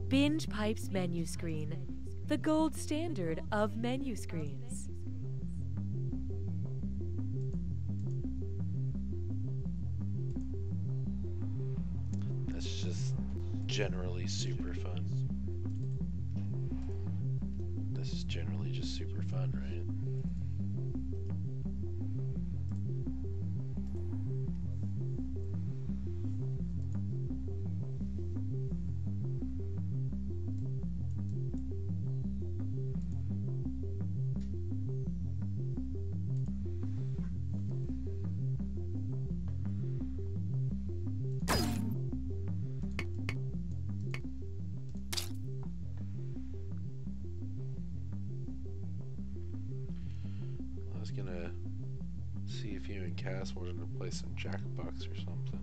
Binge Pipe's menu screen, the gold standard of menu screens. That's just generally super fun. This is generally just super fun, right? I was gonna see if you and Cass wanted to play some Jackbox or something.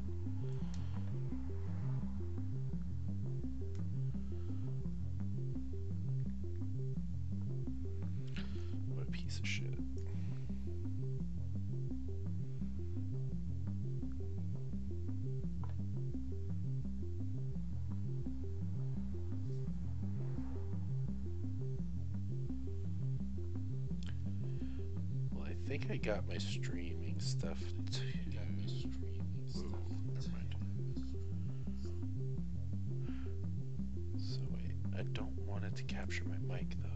What a piece of shit. Well, I think I got my streaming stuff too. Whoa, never mind. So wait, I don't want it to capture my mic though.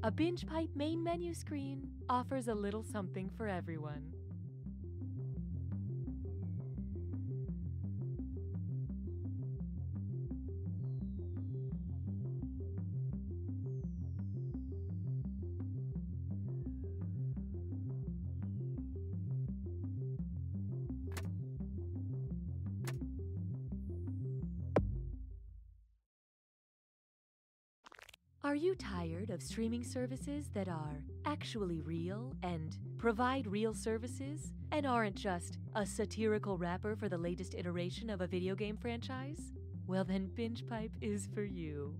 A Binge Pipe main menu screen offers a little something for everyone. Are you tired of streaming services that are actually real and provide real services and aren't just a satirical wrapper for the latest iteration of a video game franchise? Well, then Binge Pipe is for you.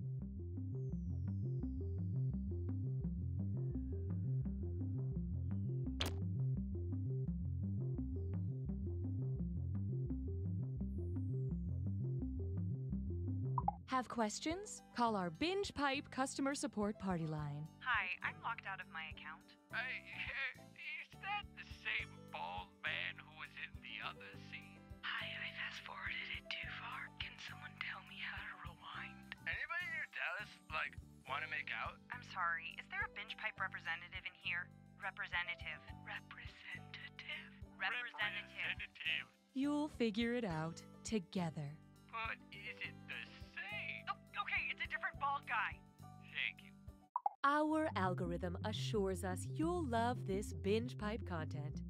Have questions? Call our Binge Pipe customer support party line. Hi, I'm locked out of my account. Is that the same bald man who was in the other scene? Hi, I fast-forwarded it too far. Can someone tell me how to rewind? Anybody near Dallas, want to make out? I'm sorry, is there a Binge Pipe representative in here? Representative. Representative. You'll figure it out together. But is it the same? Oh, okay, it's a different bald guy. Thank you. Our algorithm assures us you'll love this Binge Pipe content.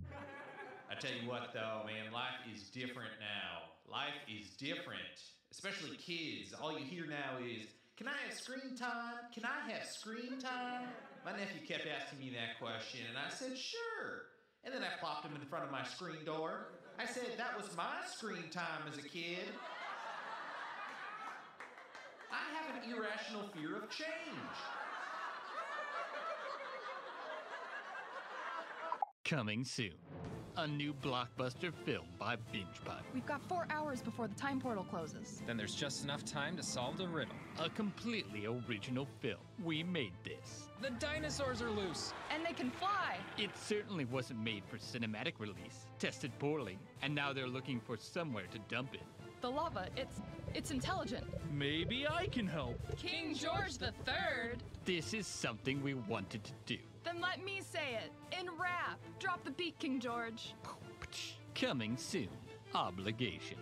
I tell you what, though, man, life is different now. Life is different, especially kids. All you hear now is, can I have screen time? Can I have screen time? My nephew kept asking me that question, and I said, sure. And then I plopped him in front of my screen door. I said that was my screen time as a kid. I have an irrational fear of change. Coming soon. A new blockbuster film by Binge Pipe. We've got 4 hours before the time portal closes. Then there's just enough time to solve the riddle. A completely original film. We made this. The dinosaurs are loose. And they can fly! It certainly wasn't made for cinematic release. Tested poorly, and now they're looking for somewhere to dump it. The lava, it's intelligent. Maybe I can help. King George III! This is something we wanted to do. Then let me say it, in rap. Drop the beat, King George. Coming soon. Obligation.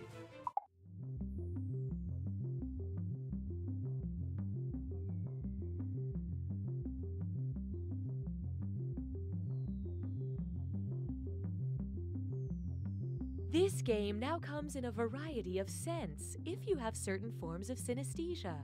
This game now comes in a variety of scents if you have certain forms of synesthesia.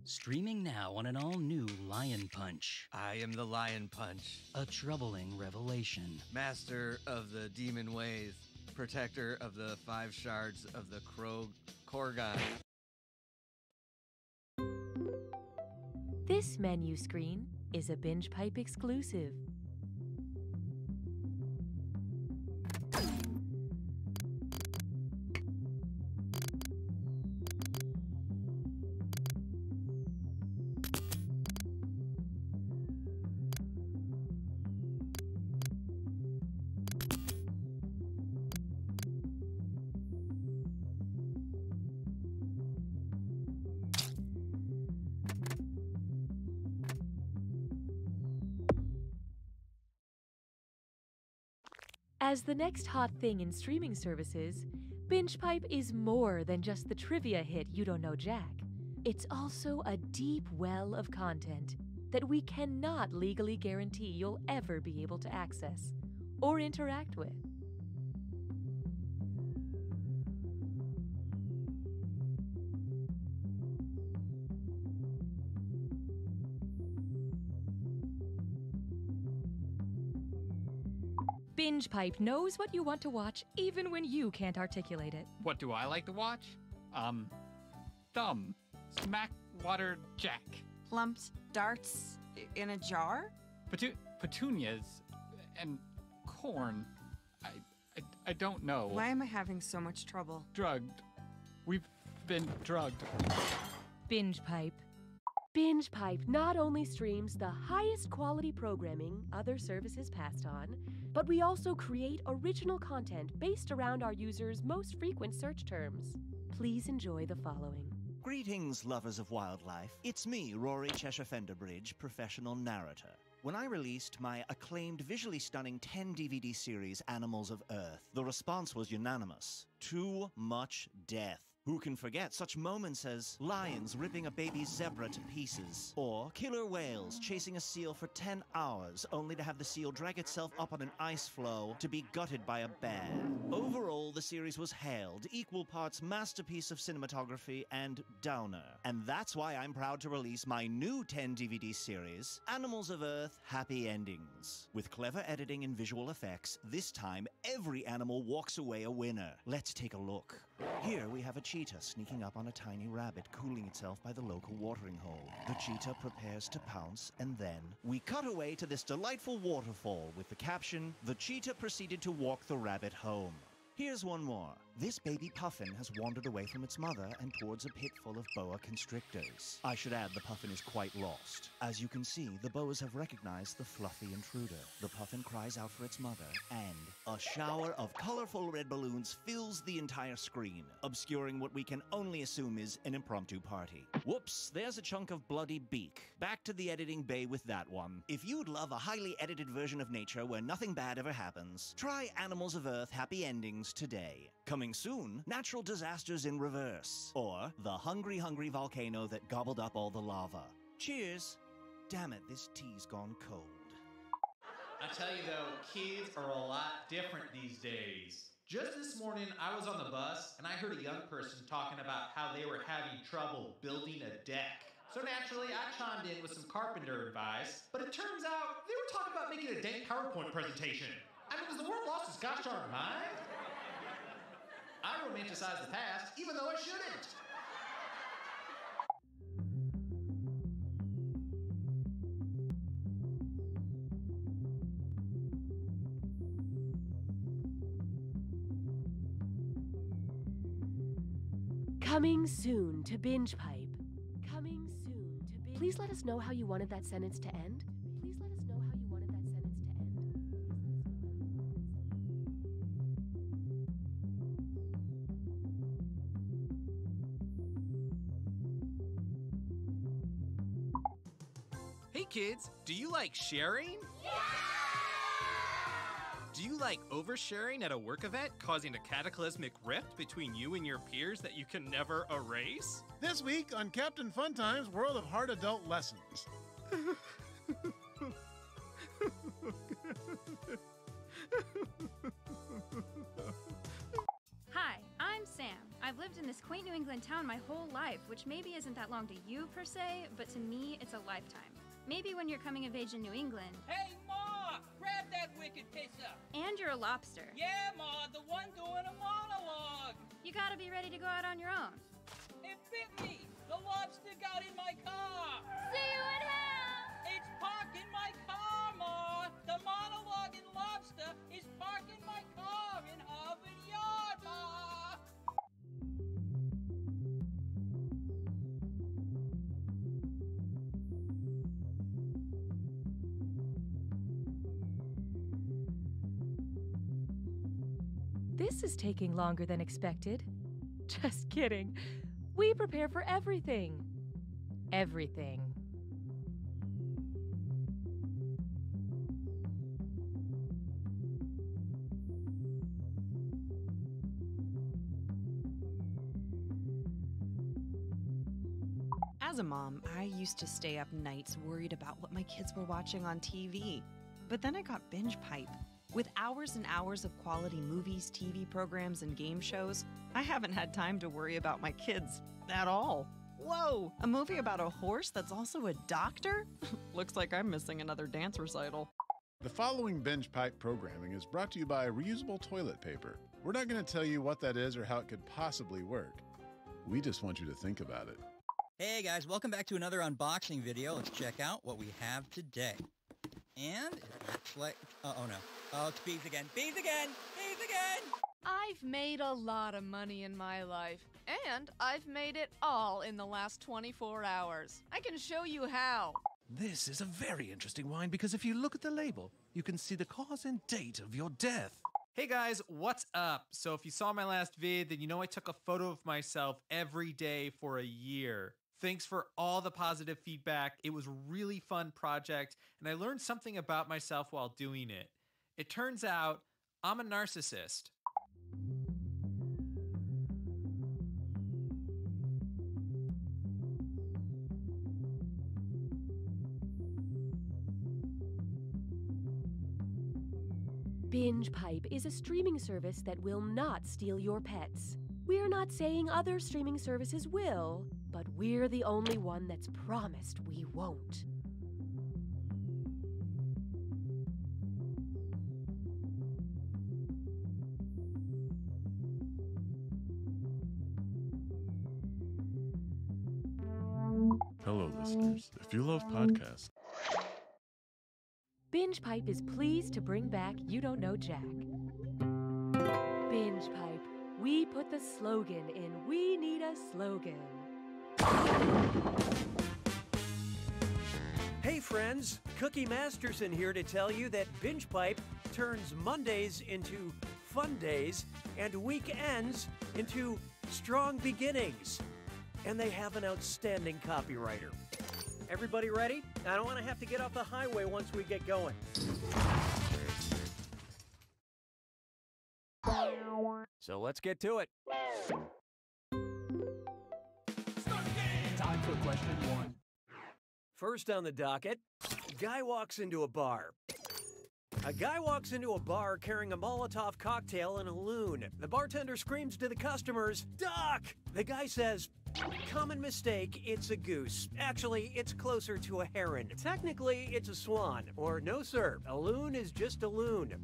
Streaming now on an all-new Lion Punch. I am the Lion Punch, A troubling revelation. master of the demon ways, protector of the 5 shards of the Korgon. This menu screen is a Binge Pipe exclusive. As the next hot thing in streaming services, Binge Pipe is more than just the trivia hit You Don't Know Jack. It's also a deep well of content that we cannot legally guarantee you'll ever be able to access or interact with. Binge Pipe knows what you want to watch even when you can't articulate it. What do I like to watch? Thumb. Smack Water Jack. Lumps, darts in a jar? Petunias and corn. I don't know. Why am I having so much trouble? Drugged. We've been drugged. Binge Pipe. Binge Pipe not only streams the highest quality programming other services passed on, but we also create original content based around our users' most frequent search terms. Please enjoy the following. Greetings, lovers of wildlife. It's me, Rory Cheshire Fenderbridge, professional narrator. When I released my acclaimed, visually stunning 10-DVD series, Animals of Earth, the response was unanimous. Too much death. Who can forget such moments as lions ripping a baby zebra to pieces, or killer whales chasing a seal for 10 hours only to have the seal drag itself up on an ice floe to be gutted by a bear. Overall, the series was hailed equal parts masterpiece of cinematography and downer. And that's why I'm proud to release my new 10-DVD series, Animals of Earth Happy Endings. With clever editing and visual effects, this time every animal walks away a winner. Let's take a look. Here we have a cheetah sneaking up on a tiny rabbit cooling itself by the local watering hole. The cheetah prepares to pounce, and then we cut away to this delightful waterfall with the caption, "The cheetah proceeded to walk the rabbit home." Here's one more. This baby puffin has wandered away from its mother and towards a pit full of boa constrictors. I should add the puffin is quite lost. As you can see, the boas have recognized the fluffy intruder. The puffin cries out for its mother, and a shower of colorful red balloons fills the entire screen, obscuring what we can only assume is an impromptu party. Whoops, there's a chunk of bloody beak. Back to the editing bay with that one. If you'd love a highly edited version of nature where nothing bad ever happens, try Animals of Earth Happy Endings today. Coming soon, natural disasters in reverse, or the hungry volcano that gobbled up all the lava. Cheers. Damn it, this tea's gone cold. I tell you though, kids are a lot different these days. Just this morning, I was on the bus, and I heard a young person talking about how they were having trouble building a deck. So naturally, I chimed in with some carpenter advice, but it turns out they were talking about making a dank PowerPoint presentation. I mean, has the world lost its gosh darn mind? I romanticize the past, even though I shouldn't. Coming soon to Binge Pipe. Coming soon to Binge. Please let us know how you wanted that sentence to end. Please let us know how you wanted that sentence to end. Hey kids, do you like sharing? Yeah! Do you like oversharing at a work event, causing a cataclysmic rift between you and your peers that you can never erase? This week on Captain Funtime's World of Hard Adult Lessons. Hi, I'm Sam. I've lived in this quaint New England town my whole life, which maybe isn't that long to you per se, but to me, it's a lifetime. Maybe when you're coming of age in New England. Hey, Ma! Grab that wicked pisser! And you're a lobster. Yeah, Ma, the one doing a monologue! You gotta be ready to go out on your own. It bit me! The lobster got in my car! See you in hell! It's parked in my car, Ma! The monologuing lobster is parked in my car in Harvard Yard, Ma! This is taking longer than expected. Just kidding. We prepare for everything. Everything. As a mom, I used to stay up nights worried about what my kids were watching on TV. But then I got Binge Pipe. With hours and hours of quality movies, TV programs, and game shows, I haven't had time to worry about my kids at all. Whoa! A movie about a horse that's also a doctor? Looks like I'm missing another dance recital. The following Binge Pipe programming is brought to you by reusable toilet paper. We're not going to tell you what that is or how it could possibly work. We just want you to think about it. Hey guys, welcome back to another unboxing video. Let's check out what we have today. And it looks like, oh no. Oh, it's bees again. Bees again! Bees again! I've made a lot of money in my life, and I've made it all in the last 24 hours. I can show you how. This is a very interesting wine because if you look at the label, you can see the cause and date of your death. Hey guys, what's up? So if you saw my last vid, then you know I took a photo of myself every day for a year. Thanks for all the positive feedback. It was a really fun project, and I learned something about myself while doing it. It turns out I'm a narcissist. Binge Pipe is a streaming service that will not steal your pets. We're not saying other streaming services will, but we're the only one that's promised we won't. Hello, listeners. If you love podcasts, Binge Pipe is pleased to bring back You Don't Know Jack. Binge Pipe, we put the slogan in We Need a Slogan. Hey friends, Cookie Masterson here to tell you that Binge Pipe turns Mondays into fun days and weekends into strong beginnings. And they have an outstanding copywriter. Everybody ready? I don't want to have to get off the highway once we get going. So let's get to it. Time for question one. First on the docket, guy walks into a bar. A guy walks into a bar carrying a Molotov cocktail and a loon. The bartender screams to the customers, "Duck!" The guy says, "Common mistake, it's a goose. Actually, it's closer to a heron. Technically, it's a swan. Or no, sir, a loon is just a loon."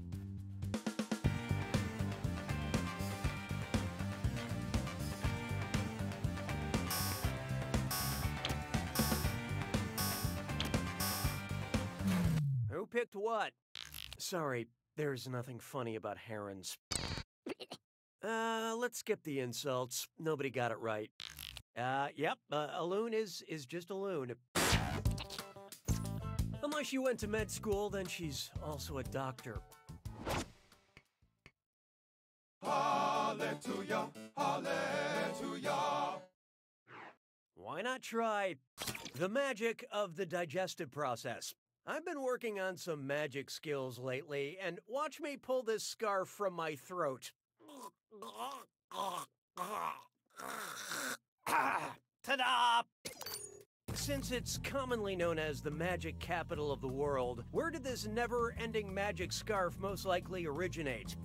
Who picked what? Sorry, there's nothing funny about herons. Let's skip the insults. Nobody got it right. Yep, a loon is just a loon. Unless she went to med school, then she's also a doctor. Hallelujah, hallelujah. Why not try the magic of the digestive process? I've been working on some magic skills lately, and watch me pull this scarf from my throat. Ta-da! Since it's commonly known as the magic capital of the world, where did this never-ending magic scarf most likely originate?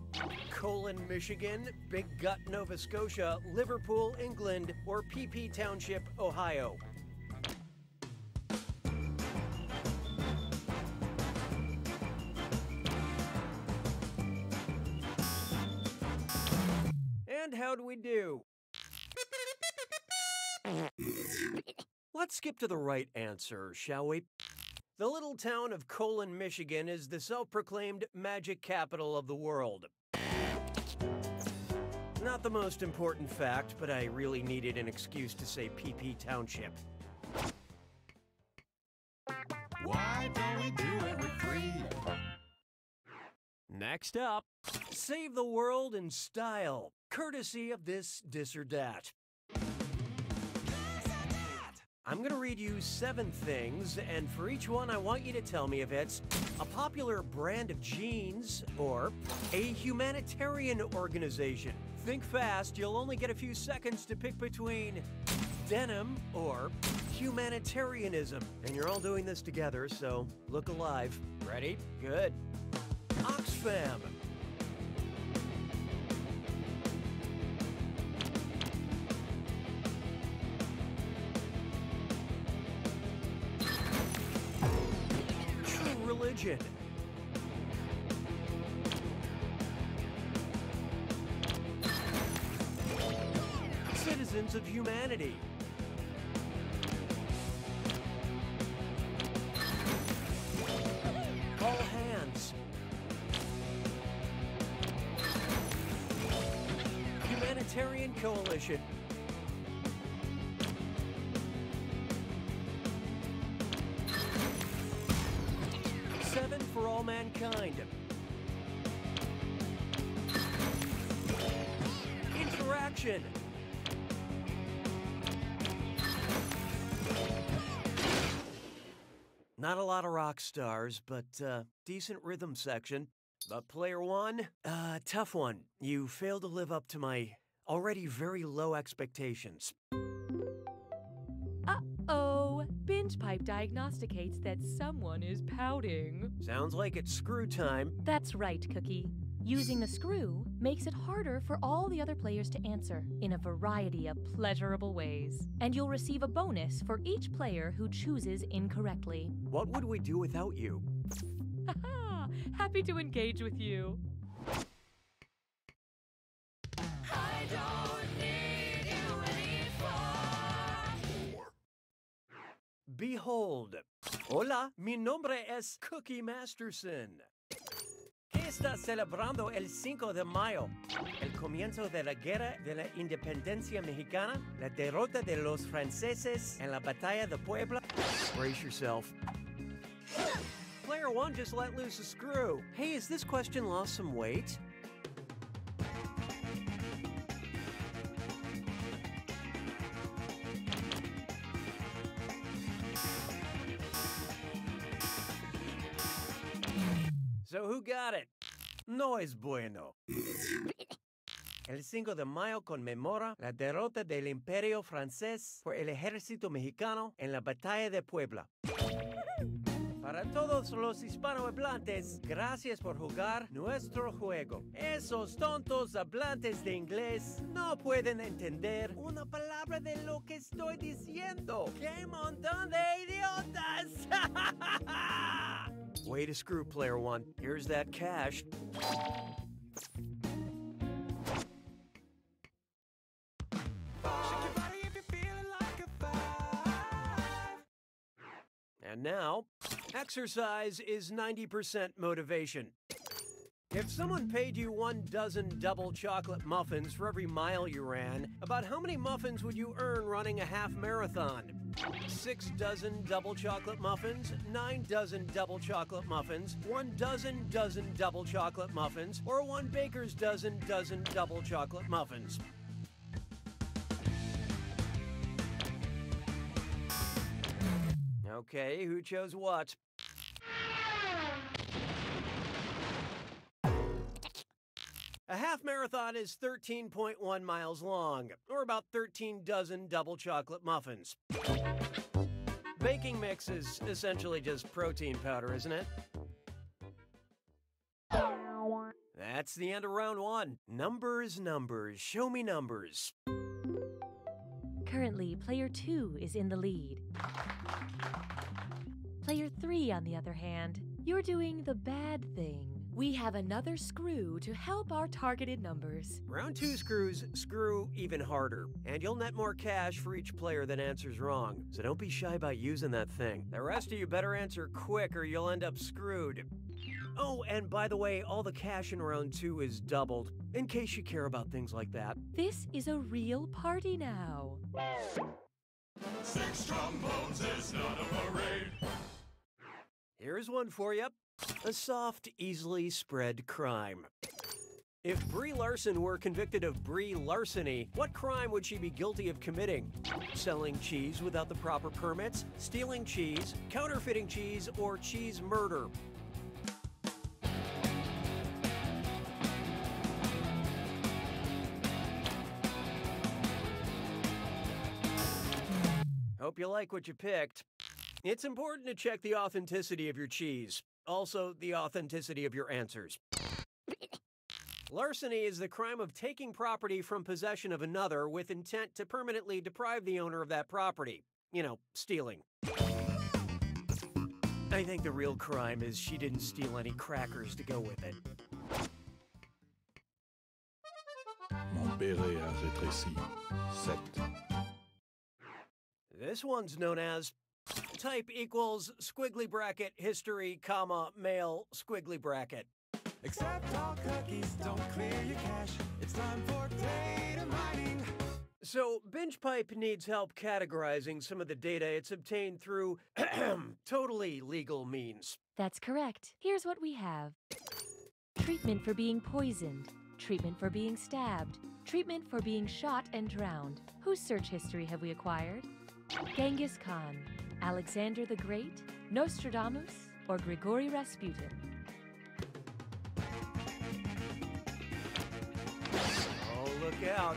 Colon, Michigan, Big Gut, Nova Scotia, Liverpool, England, or PP Township, Ohio? And how'd we do? Let's skip to the right answer, shall we? The little town of Colon, Michigan is the self-proclaimed magic capital of the world. Not the most important fact, but I really needed an excuse to say PP Township. Why don't we do it with free? Next up, save the world in style, courtesy of this or dat. I'm gonna read you 7 things, and for each one I want you to tell me if it's a popular brand of jeans or a humanitarian organization. Think fast, you'll only get a few seconds to pick between denim or humanitarianism. And you're all doing this together, so look alive. Ready? Good. Oxfam. True religion. Citizens of humanity. All hands. Humanitarian Coalition. Seven for all mankind. Interaction. Not a lot of rock stars, but decent rhythm section. But player one, tough one. You failed to live up to my already very low expectations. Uh-oh. Binge Pipe diagnosticates that someone is pouting. Sounds like it's screw time. That's right, Cookie. Using the screw makes it harder for all the other players to answer in a variety of pleasurable ways. And you'll receive a bonus for each player who chooses incorrectly. What would we do without you? Haha! Happy to engage with you. I don't need you anymore. Behold. Hola, mi nombre es Cookie Masterson. ¿Qué está celebrando el 5 de mayo? ¿El comienzo de la Guerra de la Independencia Mexicana? ¿La derrota de los franceses en la Batalla de Puebla? Brace yourself. Player one just let loose a screw. Hey, has this question lost some weight? So who got it? No es bueno. El 5 de mayo conmemora la derrota del Imperio Francés por el ejército mexicano en la Batalla de Puebla. Para Para todos los hispanohablantes, gracias por jugar nuestro juego. Esos tontos hablantes de inglés no pueden entender una palabra de lo que estoy diciendo. ¡Qué montón de idiotas! Way to screw, player one. Here's that cash. And now, exercise is 90% motivation. If someone paid you 12 double chocolate muffins for every mile you ran, about how many muffins would you earn running a half marathon? 6 dozen double chocolate muffins, 9 dozen double chocolate muffins, 1 dozen double chocolate muffins, or 1 baker's dozen double chocolate muffins. Okay, who chose what? A half marathon is 13.1 miles long, or about 13 dozen double chocolate muffins. Baking mix is essentially just protein powder, isn't it? That's the end of round one. Numbers, numbers, show me numbers. Currently, player 2 is in the lead. Player 3, on the other hand, you're doing the bad thing. We have another screw to help our targeted numbers. Round 2 screws screw even harder, and you'll net more cash for each player that answers wrong. So don't be shy about using that thing. The rest of you better answer quick or you'll end up screwed. Oh, and by the way, all the cash in round 2 is doubled, in case you care about things like that. This is a real party now. 6 trombones is not a parade. Here's one for you. A soft, easily spread crime. If Brie Larson were convicted of Brie larceny, what crime would she be guilty of committing? Selling cheese without the proper permits, stealing cheese, counterfeiting cheese, or cheese murder? Hope you like what you picked. It's important to check the authenticity of your cheese. Also, the authenticity of your answers. Larceny is the crime of taking property from possession of another with intent to permanently deprive the owner of that property. You know, stealing. I think the real crime is she didn't steal any crackers to go with it. Mon béret a rétréci. 7. This one's known as type equals squiggly bracket history, comma, male, squiggly bracket. Accept all cookies, don't clear your cache. It's time for data mining. So, BingePipe needs help categorizing some of the data it's obtained through totally legal means. That's correct. Here's what we have. Treatment for being poisoned. Treatment for being stabbed. Treatment for being shot and drowned. Whose search history have we acquired? Genghis Khan, Alexander the Great, Nostradamus, or Grigory Rasputin? Oh, look out.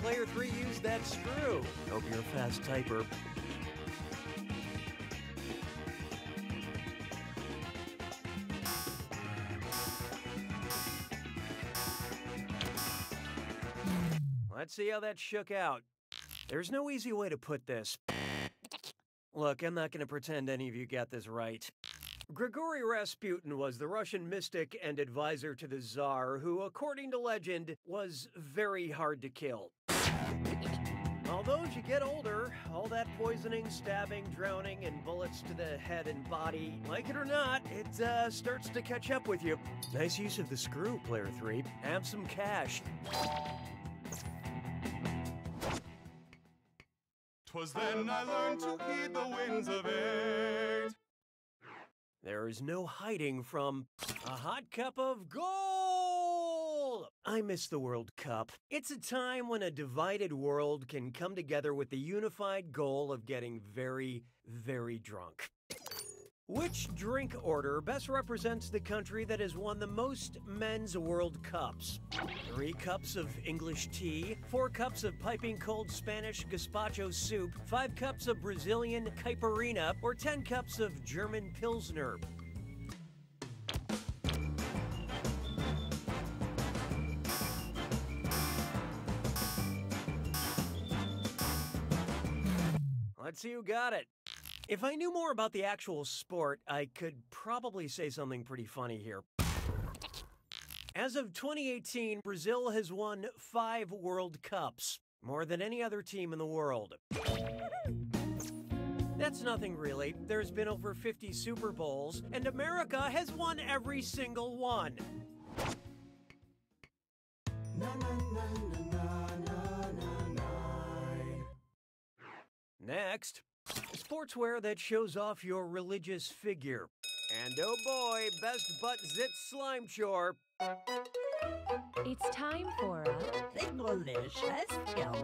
Player 3 used that screw. Hope you're a fast typer. Let's see how that shook out. There's no easy way to put this. Look, I'm not going to pretend any of you got this right. Grigory Rasputin was the Russian mystic and advisor to the Tsar who, according to legend, was very hard to kill. Although as you get older, all that poisoning, stabbing, drowning, and bullets to the head and body, like it or not, it starts to catch up with you. Nice use of the screw, player 3. Have some cash. 'Twas then I learned to heed the winds of 8. There is no hiding from a hot cup of gold! I miss the World Cup. It's a time when a divided world can come together with the unified goal of getting very, very drunk. Which drink order best represents the country that has won the most men's World Cups? 3 cups of English tea, 4 cups of piping cold Spanish gazpacho soup, 5 cups of Brazilian caipirinha, or 10 cups of German Pilsner? Let's see who got it. If I knew more about the actual sport, I could probably say something pretty funny here. As of 2018, Brazil has won 5 World Cups, more than any other team in the world. That's nothing really. There's been over 50 Super Bowls, and America has won every single one. Next, sportswear that shows off your religious figure. And oh boy, best butt zit slime chore. It's time for a delicious film.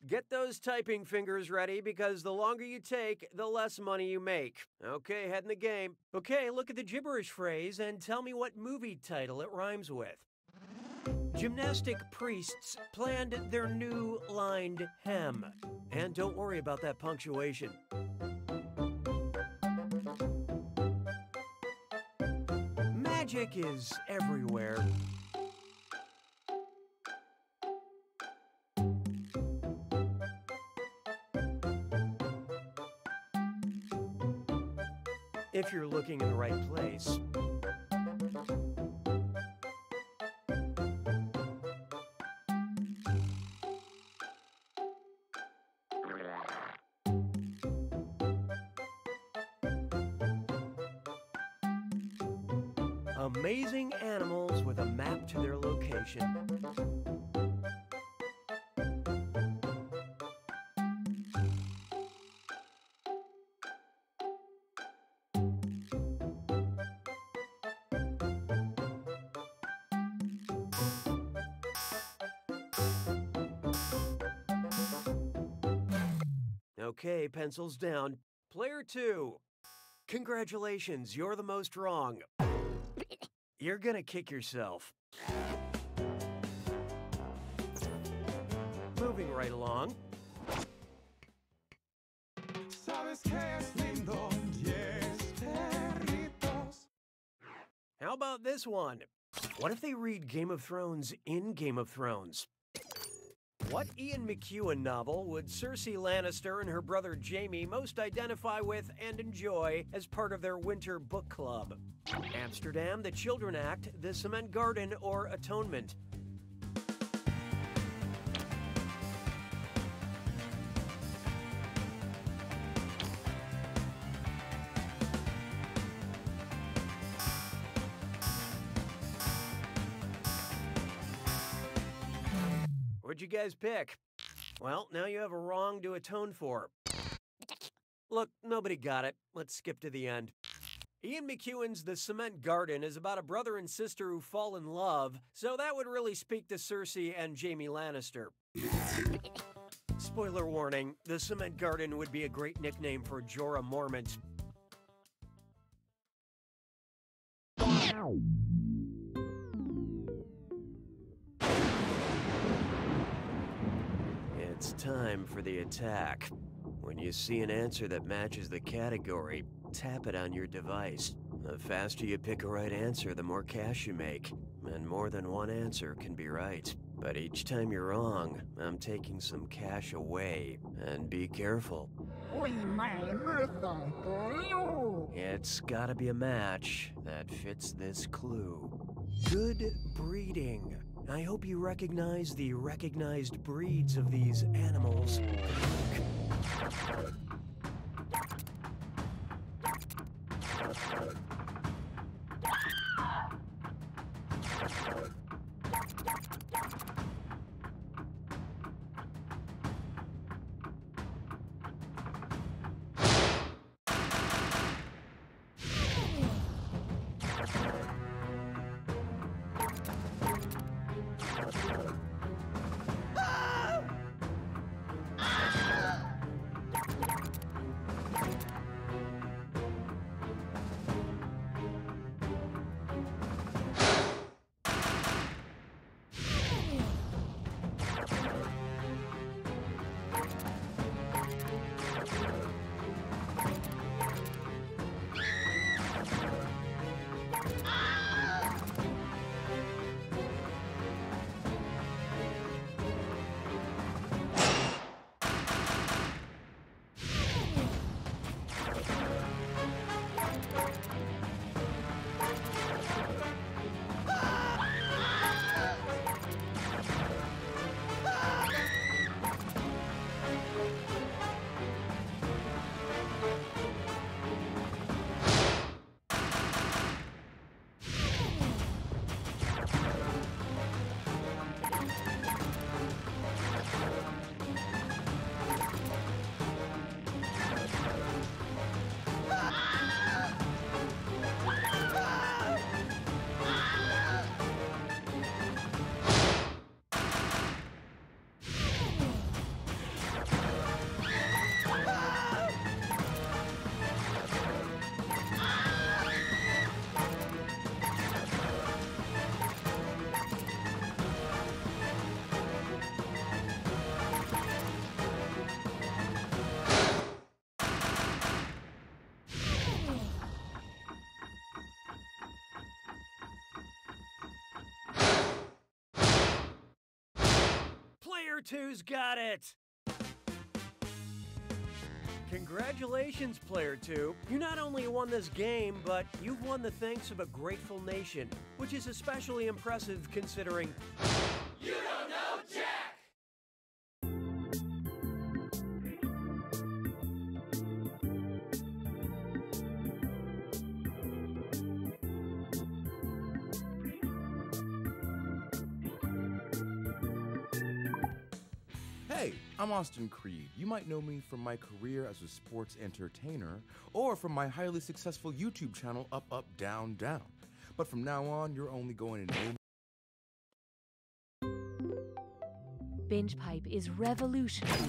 Get those typing fingers ready because the longer you take, the less money you make. Okay, head in the game. Okay, look at the gibberish phrase and tell me what movie title it rhymes with. Gymnastic priests planned their new lined hem. And don't worry about that punctuation. Magic is everywhere. If you're looking in the right place. Amazing animals with a map to their location. Okay, pencils down. Player 2. Congratulations, you're the most wrong. You're gonna kick yourself. Moving right along. How about this one? What if they read Game of Thrones in Game of Thrones? What Ian McEwan novel would Cersei Lannister and her brother Jaime most identify with and enjoy as part of their winter book club? Amsterdam, The Children Act, The Cement Garden, or Atonement? What'd you guys pick? Well, now you have a wrong to atone for. Look, nobody got it. Let's skip to the end. Ian McEwan's The Cement Garden is about a brother and sister who fall in love, so that would really speak to Cersei and Jaime Lannister. Spoiler warning, The Cement Garden would be a great nickname for Jorah Mormont. It's time for the attack. When you see an answer that matches the category, tap it on your device. The faster you pick a right answer, the more cash you make. And more than one answer can be right. But each time you're wrong, I'm taking some cash away. And be careful. It's gotta be a match that fits this clue. Good breeding. I hope you recognize the recognized breeds of these animals. Player 2's got it! Congratulations, Player 2. You not only won this game, but you've won the thanks of a grateful nation, which is especially impressive considering... You don't know Jack! Hey, I'm Austin Creed. You might know me from my career as a sports entertainer or from my highly successful YouTube channel, Up, Up, Down, Down. But from now on, you're only going to know me. Binge Pipe is revolutionary.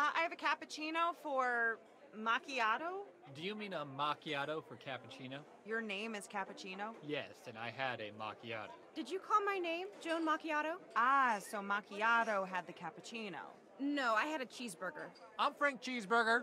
I have a cappuccino for macchiato. Do you mean a macchiato for cappuccino? Your name is Cappuccino? Yes, and I had a macchiato. Did you call my name Joan Macchiato? Ah, so macchiato had the cappuccino. No, I had a cheeseburger. I'm Frank Cheeseburger.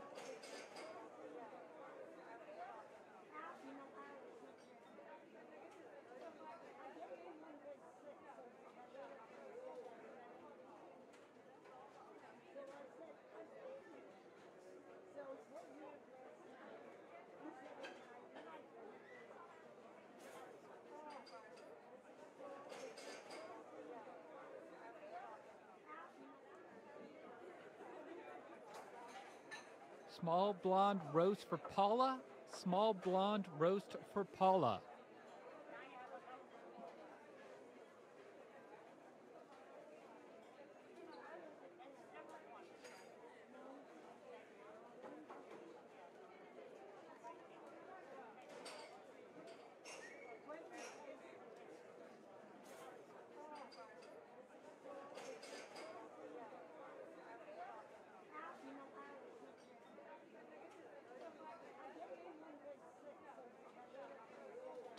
Small blonde roast for Paula. Small blonde roast for Paula.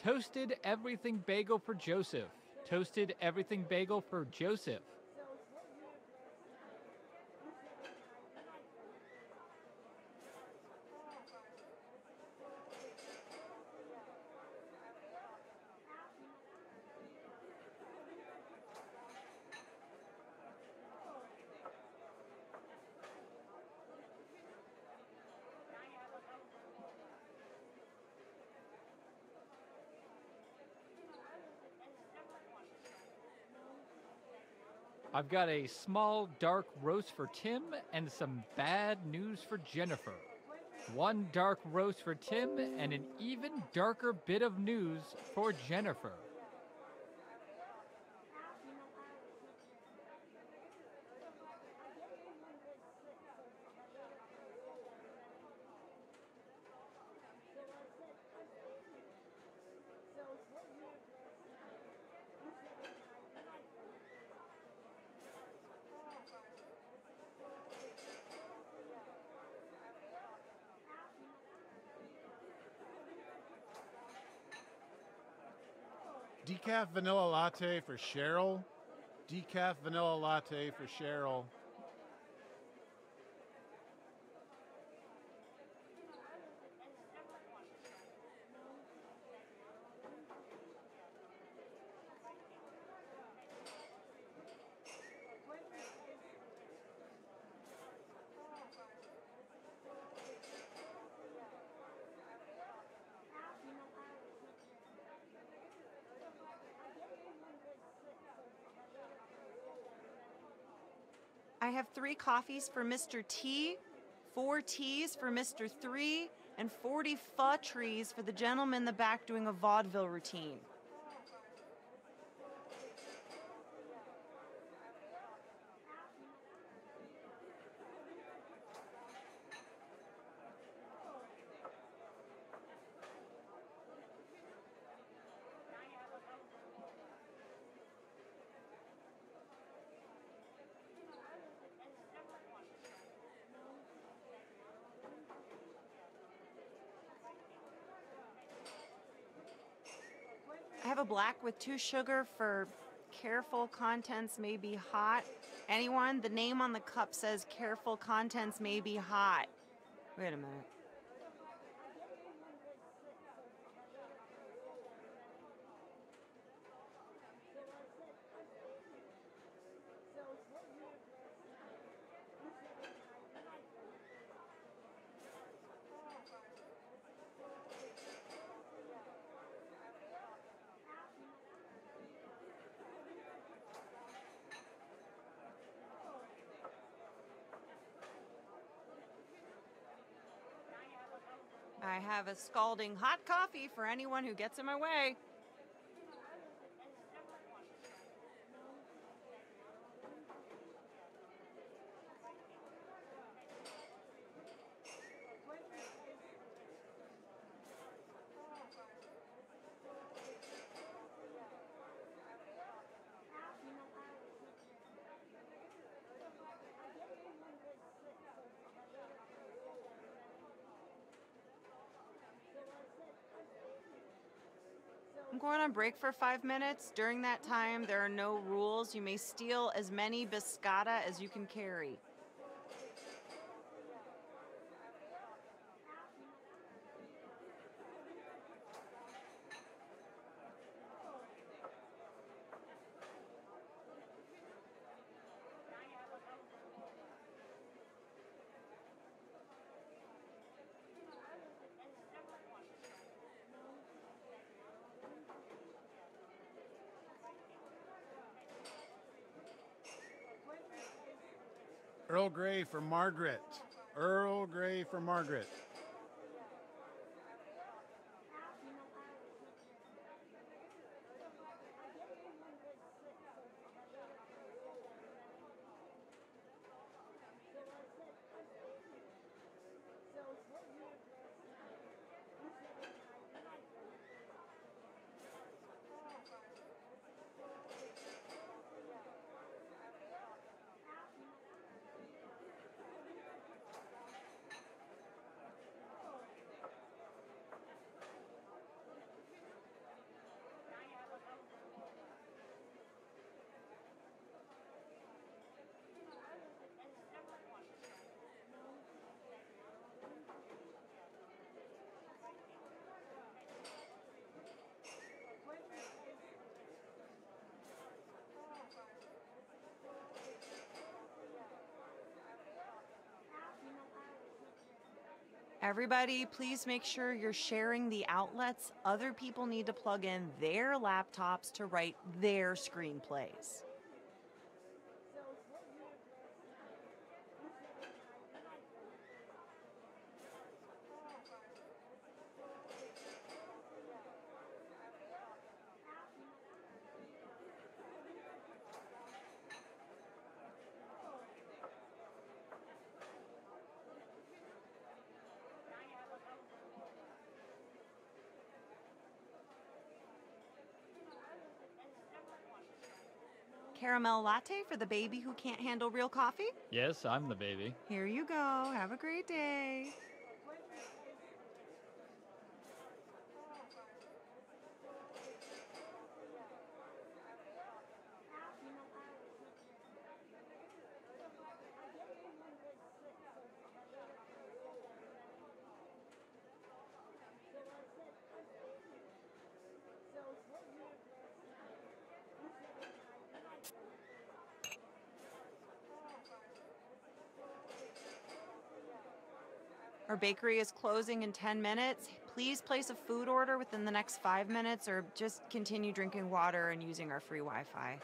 Toasted everything bagel for Joseph. Toasted everything bagel for Joseph. I've got a small dark roast for Tim and some bad news for Jennifer. One dark roast for Tim and an even darker bit of news for Jennifer. Decaf vanilla latte for Cheryl. Decaf vanilla latte for Cheryl. I have 3 coffees for Mr. T, 4 teas for Mr. 3, and 40 pho trees for the gentleman in the back doing a vaudeville routine. I have a black with 2 sugar for careful contents may be hot. Anyone? The name on the cup says careful contents may be hot. Wait a minute. I have a scalding hot coffee for anyone who gets in my way. I'm going on break for 5 minutes. During that time, there are no rules. You may steal as many biscotta as you can carry. Earl Grey for Margaret. Earl Grey for Margaret. Everybody, please make sure you're sharing the outlets. Other people need to plug in their laptops to write their screenplays. Caramel latte for the baby who can't handle real coffee? Yes, I'm the baby. Here you go. Have a great day. Our bakery is closing in 10 minutes. Please place a food order within the next 5 minutes or just continue drinking water and using our free Wi-Fi.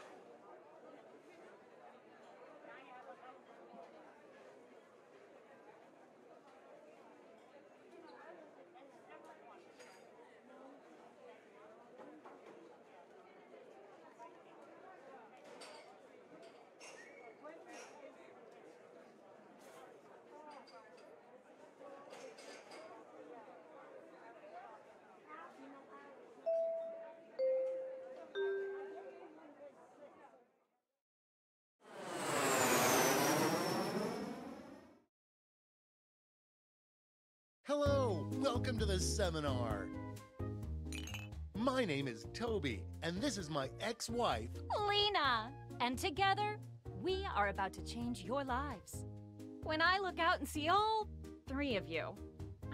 Welcome to the seminar. My name is Toby, and this is my ex-wife, Lena. And together, we are about to change your lives. When I look out and see all three of you,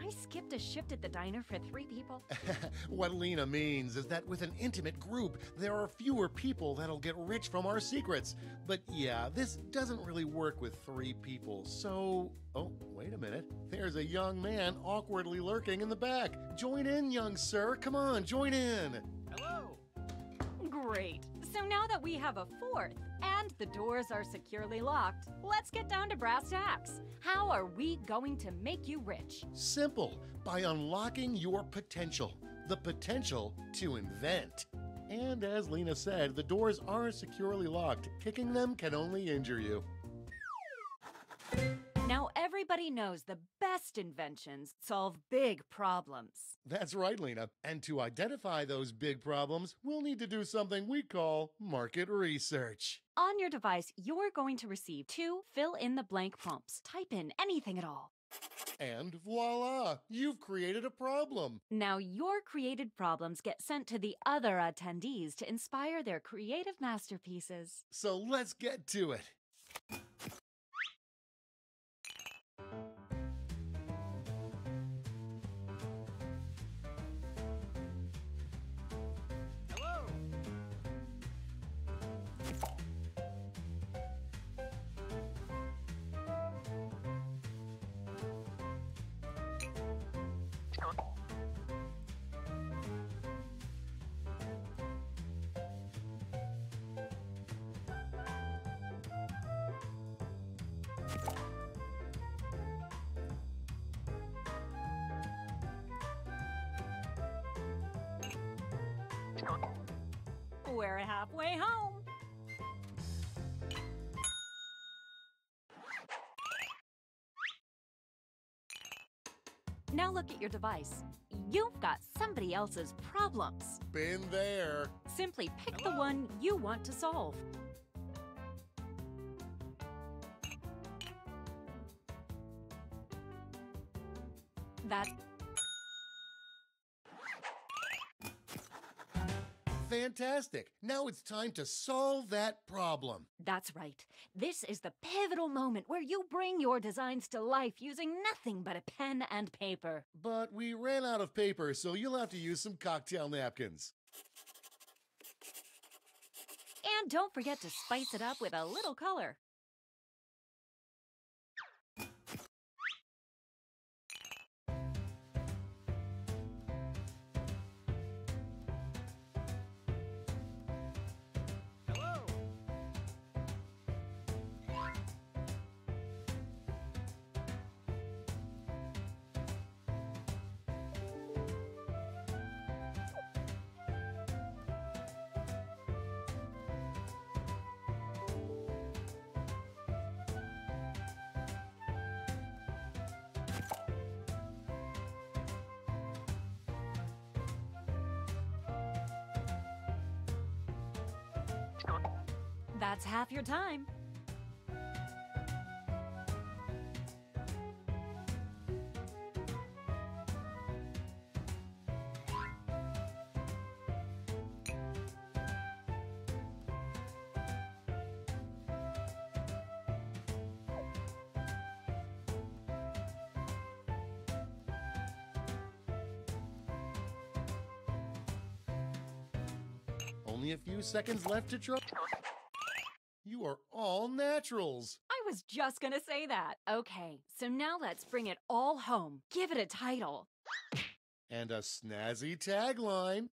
I skipped a shift at the diner for 3 people. What Lena means is that with an intimate group, there are fewer people that'll get rich from our secrets. But yeah, this doesn't really work with 3 people, so... Oh, wait a minute. There's a young man awkwardly lurking in the back. Join in, young sir. Come on, join in. Hello. Great. So now that we have a 4th, and the doors are securely locked, let's get down to brass tacks. How are we going to make you rich? Simple. By unlocking your potential. The potential to invent. And as Lena said, the doors are securely locked. Kicking them can only injure you. Now everybody knows the best inventions solve big problems. That's right, Lena. And to identify those big problems, we'll need to do something we call market research. On your device, you're going to receive 2 fill-in-the-blank prompts. Type in anything at all. And voila, you've created a problem. Now your created problems get sent to the other attendees to inspire their creative masterpieces. So let's get to it. We're halfway home. Now look at your device. You've got somebody else's problems. Been there. Simply pick the one you want to solve. That's fantastic. Now it's time to solve that problem. That's right. This is the pivotal moment where you bring your designs to life using nothing but a pen and paper. But we ran out of paper, so you'll have to use some cocktail napkins. And don't forget to spice it up with a little color. That's half your time. Only a few seconds left to try. You are all naturals. I was just gonna say that. Okay, so now let's bring it all home. Give it a title. And a snazzy tagline.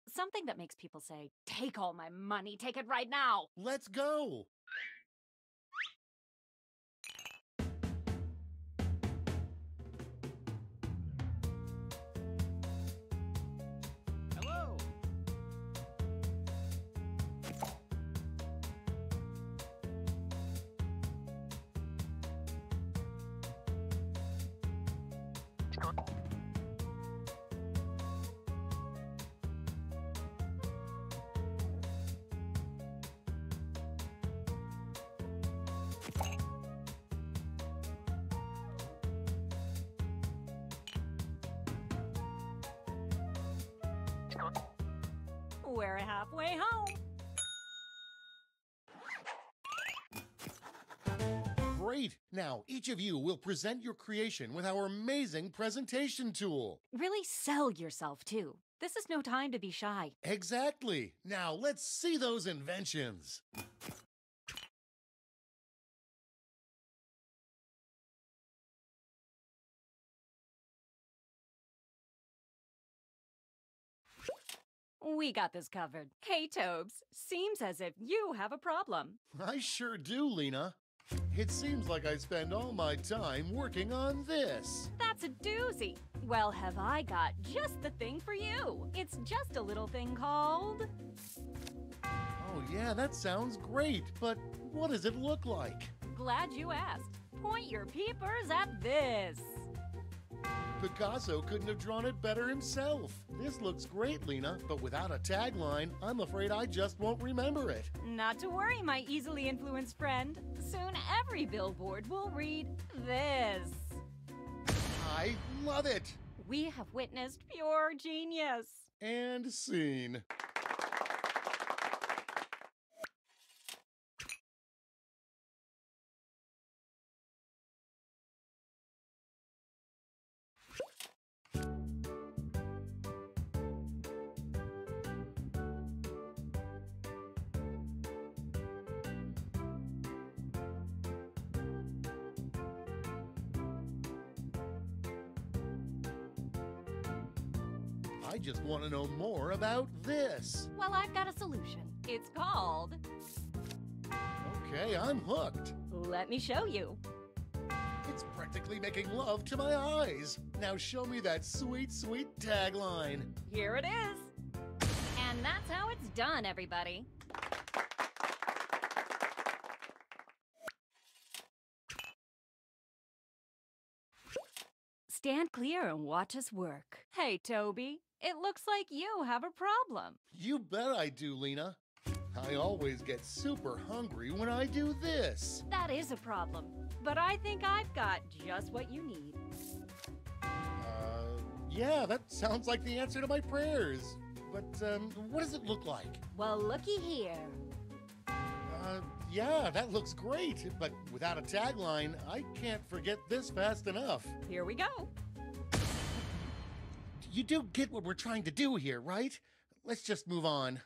Something that makes people say, "Take all my money, take it right now." Let's go. Hello. We're halfway home. Great! Now, each of you will present your creation with our amazing presentation tool. Really sell yourself, too. This is no time to be shy. Exactly. Now, let's see those inventions. We got this covered. Hey, Tobes, seems as if you have a problem. I sure do, Lena. It seems like I spend all my time working on this. That's a doozy. Well, have I got just the thing for you. It's just a little thing called... Oh yeah, that sounds great, but what does it look like? Glad you asked. Point your peepers at this. Picasso couldn't have drawn it better himself. This looks great, Lena, but without a tagline, I'm afraid I just won't remember it. Not to worry, my easily influenced friend. Soon every billboard will read this. I love it! We have witnessed pure genius. And scene. I just want to know more about this. Well, I've got a solution. It's called... Okay, I'm hooked. Let me show you. It's practically making love to my eyes. Now show me that sweet, sweet tagline. Here it is. And that's how it's done, everybody. Stand clear and watch us work. Hey, Toby, it looks like you have a problem. You bet I do, Lena. I always get super hungry when I do this. That is a problem, but I think I've got just what you need. Yeah, that sounds like the answer to my prayers. But, what does it look like? Well, looky here. Yeah, that looks great, but without a tagline, I can't forget this fast enough. Here we go. You do get what we're trying to do here, right? Let's just move on.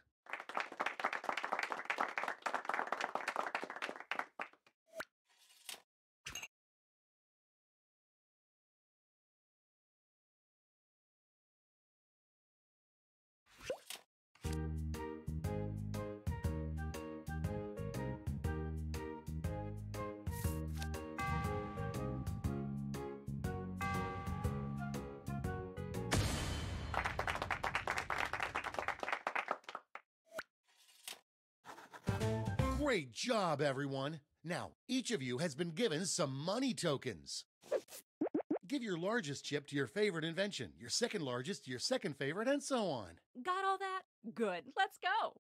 Great job, everyone. Now, each of you has been given some money tokens. Give your largest chip to your favorite invention, your second largest to your second favorite, and so on. Got all that? Good. Let's go.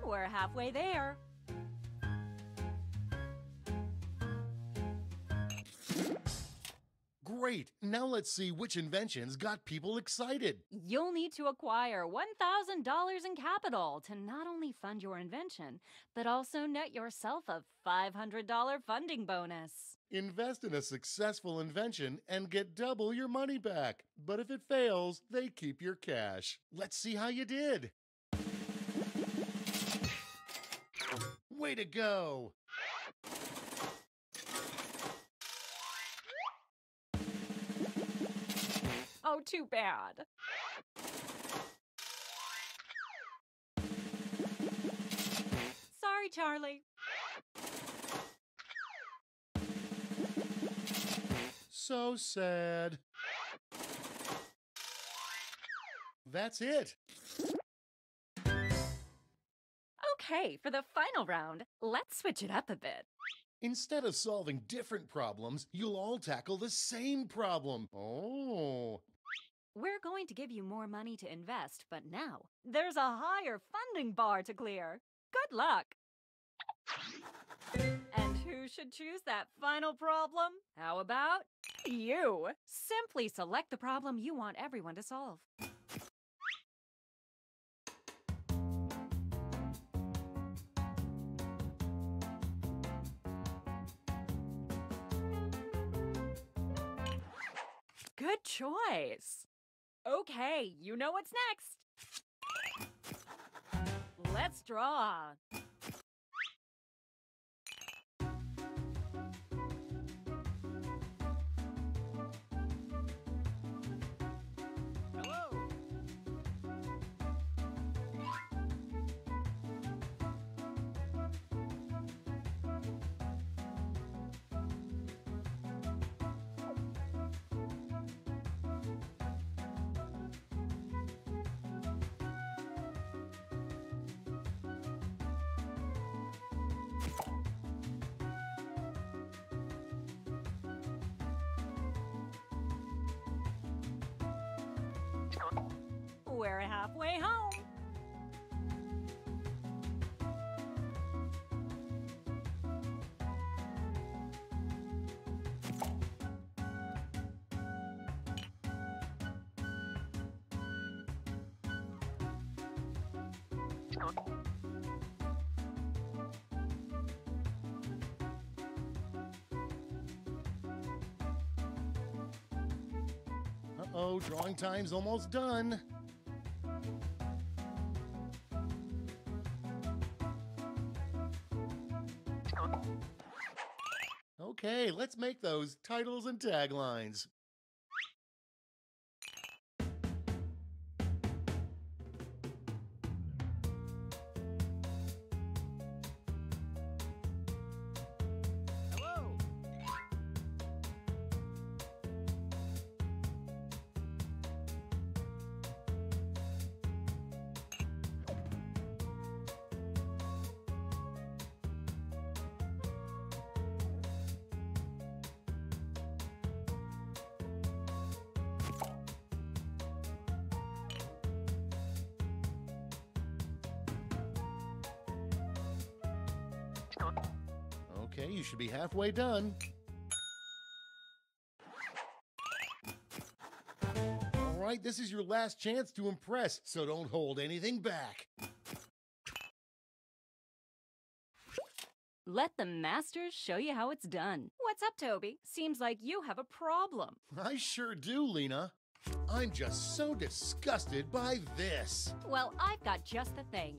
We're halfway there. Great. Now let's see which inventions got people excited. You'll need to acquire $1,000 in capital to not only fund your invention, but also net yourself a $500 funding bonus. Invest in a successful invention and get double your money back. But if it fails, they keep your cash. Let's see how you did. Way to go! Oh, too bad. Sorry, Charlie. So sad. That's it. Okay, for the final round, let's switch it up a bit. Instead of solving different problems, you'll all tackle the same problem. Oh. We're going to give you more money to invest, but now there's a higher funding bar to clear. Good luck. And who should choose that final problem? How about you? Simply select the problem you want everyone to solve. Good choice. Okay, you know what's next. Let's draw. We're halfway home. Uh-oh, drawing time's almost done. Okay, let's make those titles and taglines. Okay, you should be halfway done. All right, this is your last chance to impress, so don't hold anything back. Let the masters show you how it's done. What's up, Toby? Seems like you have a problem. I sure do, Lena. I'm just so disgusted by this. Well, I've got just the thing.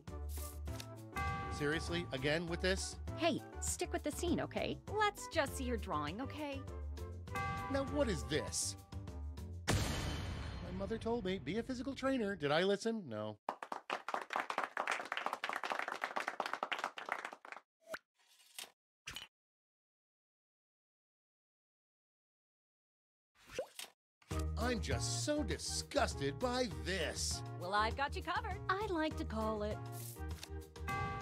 Seriously, again with this? Hey, stick with the scene, okay? Let's just see your drawing, okay? Now, what is this? My mother told me, be a physical trainer. Did I listen? No. I'm just so disgusted by this. Well, I've got you covered. I'd like to call it...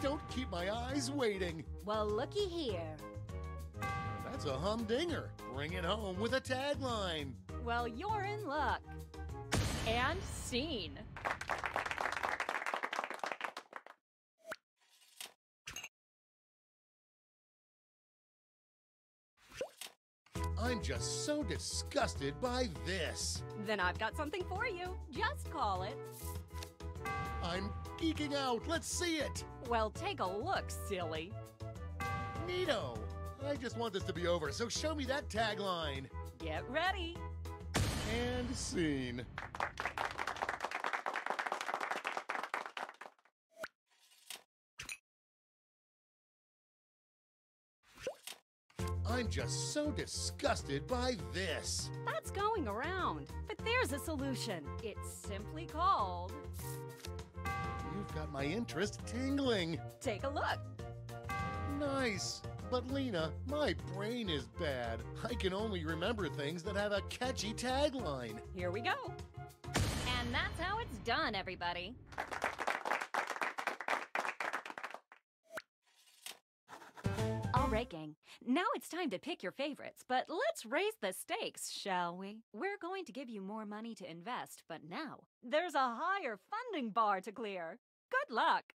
Don't keep my eyes waiting. Well, looky here. That's a humdinger. Bring it home with a tagline. Well, you're in luck. And scene. I'm just so disgusted by this. Then I've got something for you. Just call it. I'm geeking out. Let's see it. Well, take a look, silly. Neato. I just want this to be over, so show me that tagline. Get ready. And scene. I'm just so disgusted by this. That's going around. But there's a solution. It's simply called... You've got my interest tingling. Take a look. Nice. But Lena, my brain is bad. I can only remember things that have a catchy tagline. Here we go. And that's how it's done, everybody. right, gang. Now it's time to pick your favorites, but let's raise the stakes, shall we? We're going to give you more money to invest, but now there's a higher funding bar to clear. Good luck!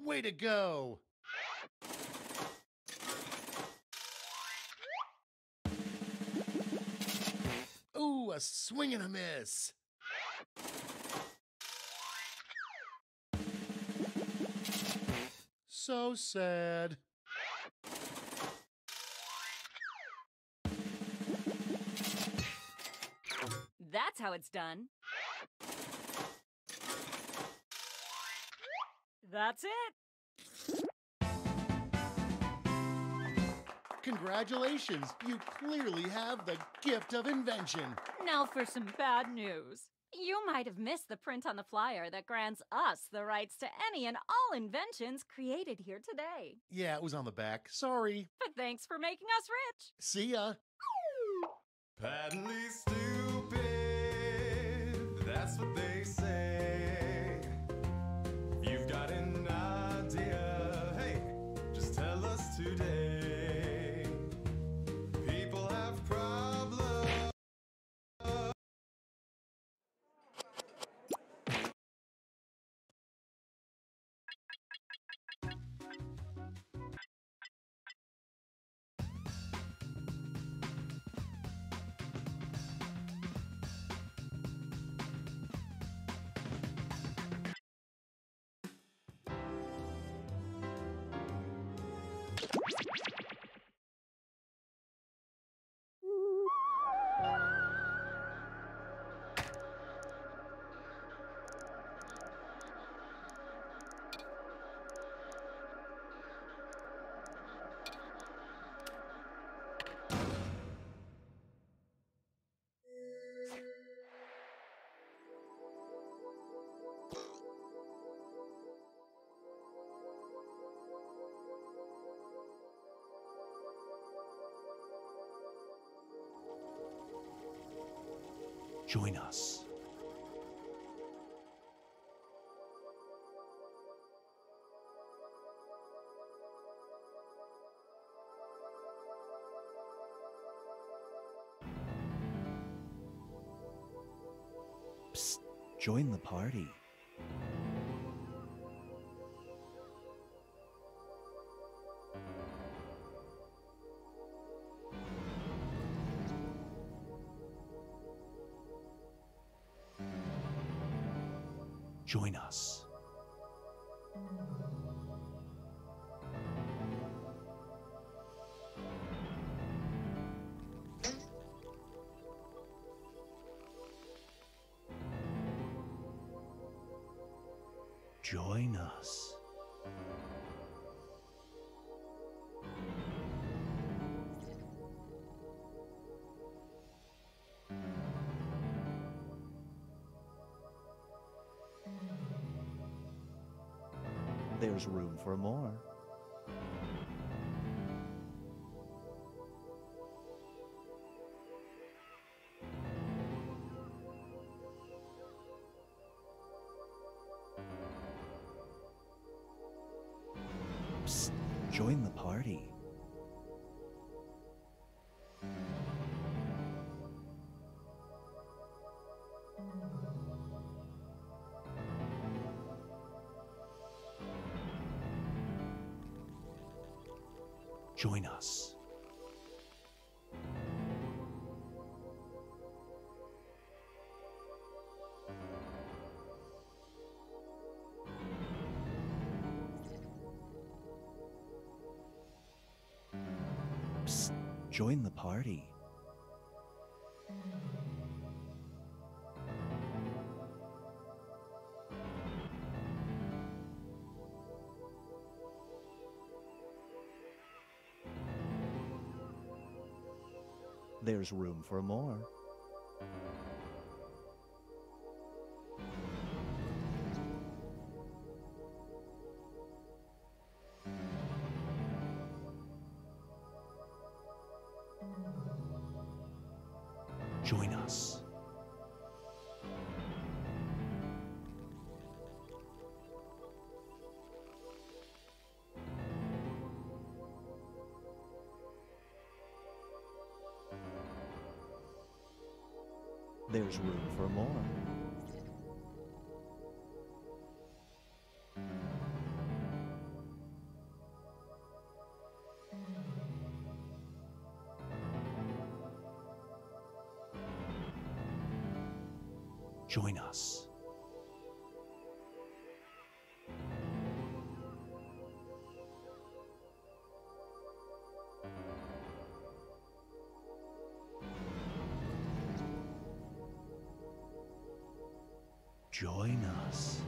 Way to go! Ooh, a swing and a miss! So sad. That's how it's done. That's it. Congratulations! You clearly have the gift of invention. Now for some bad news. You might have missed the print on the flyer that grants us the rights to any and all inventions created here today. Yeah, it was on the back. Sorry. But thanks for making us rich. See ya. Patently stupid, that's what they say. If you've got an idea, hey, just tell us today. People have problems. Join us. Psst, join the party. Join us. Join us. There's room for more. Psst, join the party. Join us. Psst, join the party. There's room for more. Join us. There's room for more. Join us. Join us.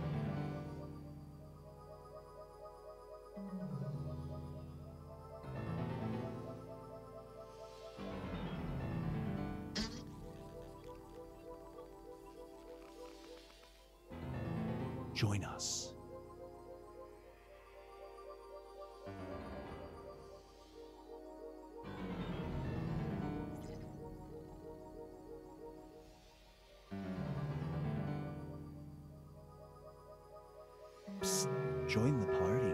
Join us. Psst, join the party.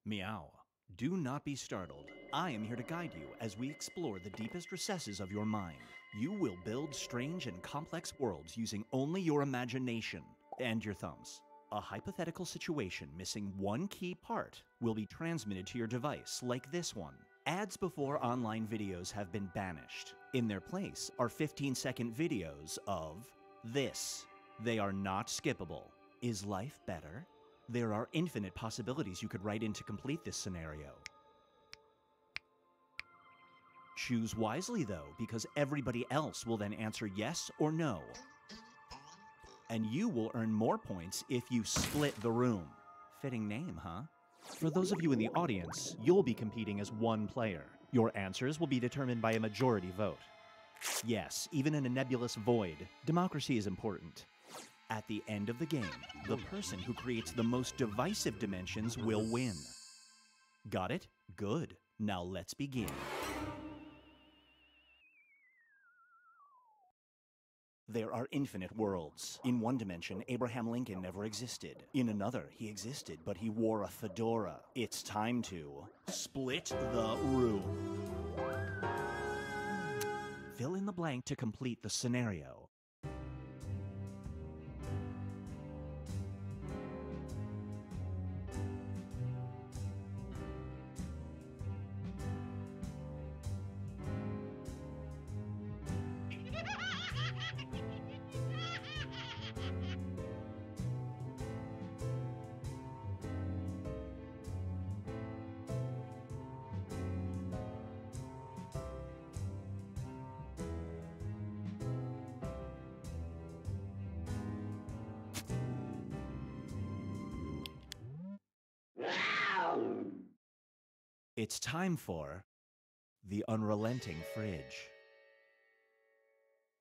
Meow. Do not be startled. I am here to guide you as we explore the deepest recesses of your mind. You will build strange and complex worlds using only your imagination and your thumbs. A hypothetical situation missing one key part will be transmitted to your device, like this one. Ads before online videos have been banished. In their place are 15-second videos of this. They are not skippable. Is life better? There are infinite possibilities you could write in to complete this scenario. Choose wisely, though, because everybody else will then answer yes or no. And you will earn more points if you split the room. Fitting name, huh? For those of you in the audience, you'll be competing as one player. Your answers will be determined by a majority vote. Yes, even in a nebulous void, democracy is important. At the end of the game, the person who creates the most divisive dimensions will win. Got it? Good. Now let's begin. There are infinite worlds. In one dimension, Abraham Lincoln never existed. In another, he existed, but he wore a fedora. It's time to split the room. Fill in the blank to complete the scenario. It's time for the unrelenting fridge.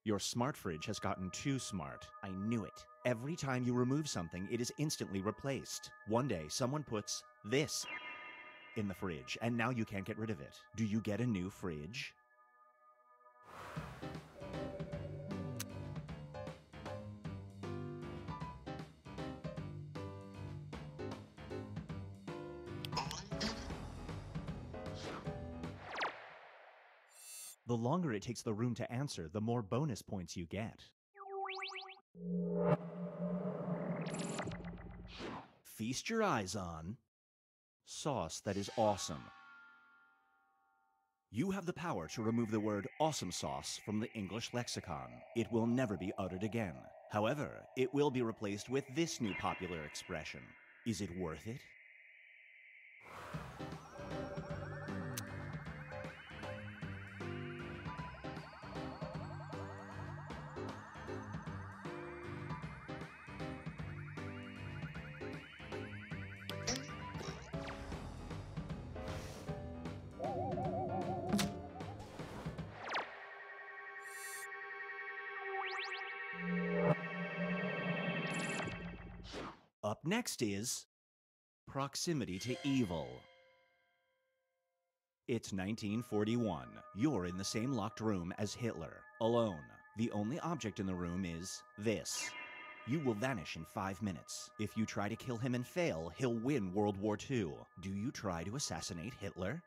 Your smart fridge has gotten too smart. I knew it. Every time you remove something, it is instantly replaced. One day, someone puts this in the fridge, and now you can't get rid of it. Do you get a new fridge? The longer it takes the room to answer, the more bonus points you get. Feast your eyes on sauce that is awesome. You have the power to remove the word awesome sauce from the English lexicon. It will never be uttered again. However, it will be replaced with this new popular expression. Is it worth it? Up next is proximity to evil. It's 1941. You're in the same locked room as Hitler, alone. The only object in the room is this. You will vanish in 5 minutes. If you try to kill him and fail, he'll win World War II. Do you try to assassinate Hitler?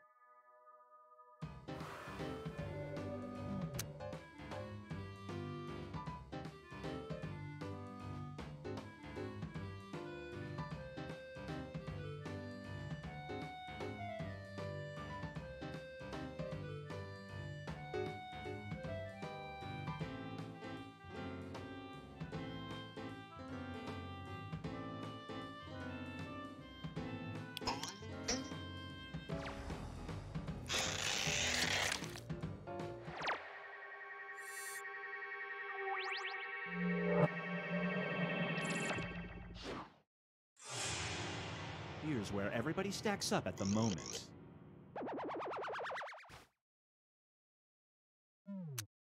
Here's where everybody stacks up at the moment.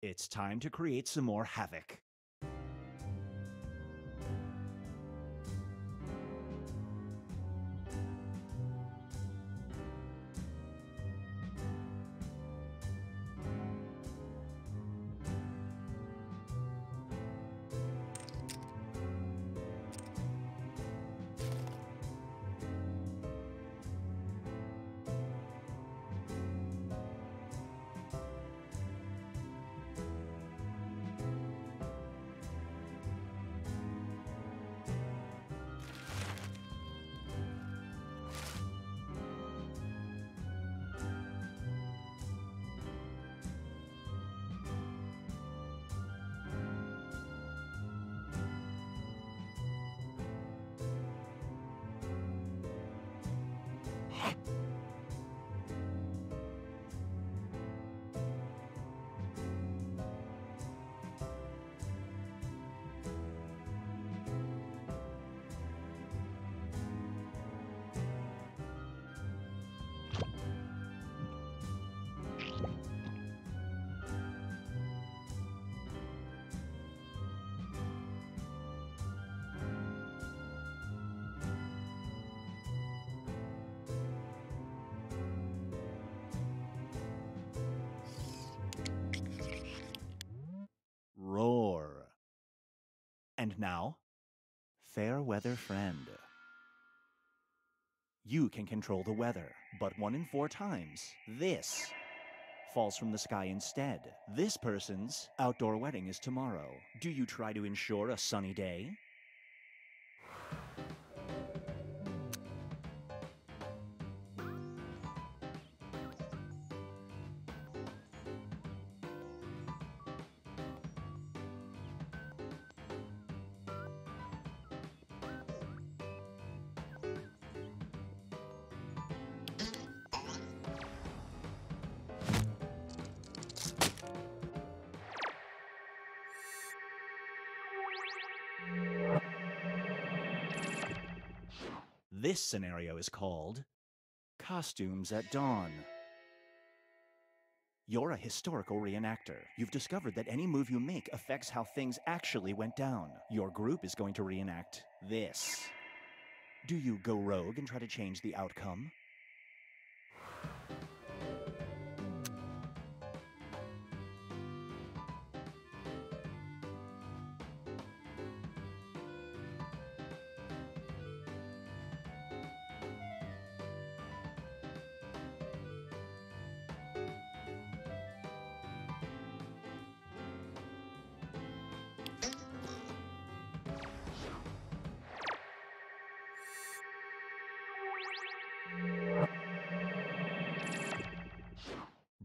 It's time to create some more havoc. Roar. And now, fair weather friend. You can control the weather, but 1 in 4 times, this falls from the sky instead. This person's outdoor wedding is tomorrow. Do you try to ensure a sunny day? This scenario is called Costumes at Dawn. You're a historical reenactor. You've discovered that any move you make affects how things actually went down. Your group is going to reenact this. Do you go rogue and try to change the outcome?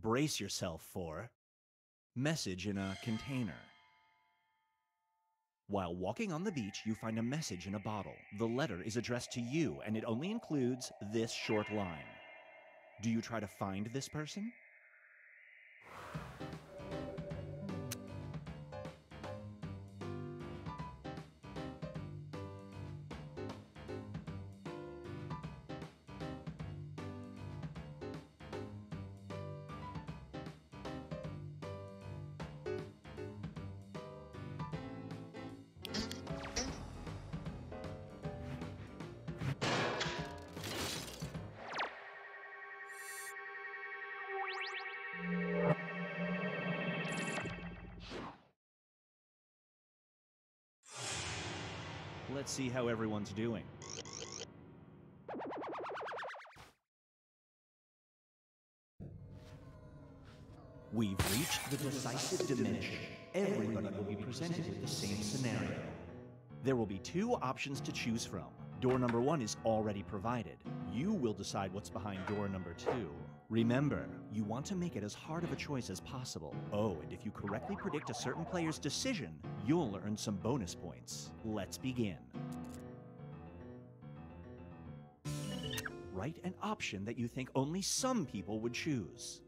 Brace yourself for message in a container. While walking on the beach, you find a message in a bottle. The letter is addressed to you, and it only includes this short line. Do you try to find this person? Let's see how everyone's doing. We've reached the decisive dimension. Everybody will be presented with the same scenario. There will be two options to choose from. Door number 1 is already provided. You will decide what's behind door number 2. Remember, you want to make it as hard of a choice as possible. Oh, and if you correctly predict a certain player's decision, you'll earn some bonus points. Let's begin. Write an option that you think only some people would choose.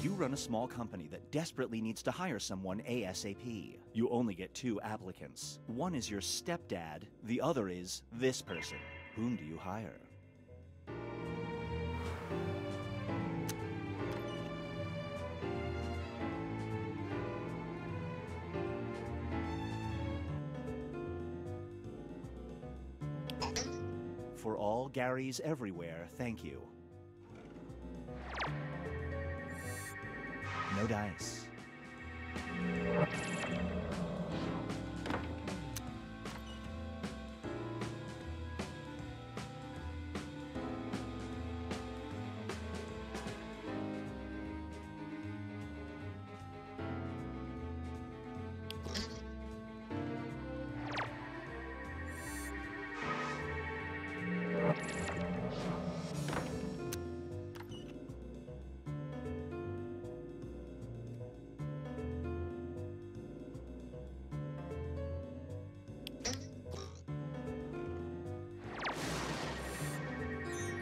You run a small company that desperately needs to hire someone ASAP. You only get 2 applicants. One is your stepdad, the other is this person. Whom do you hire? For all Garys everywhere, thank you. No dice.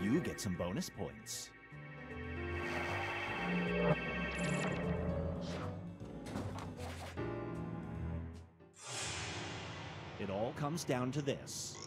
You get some bonus points. It all comes down to this.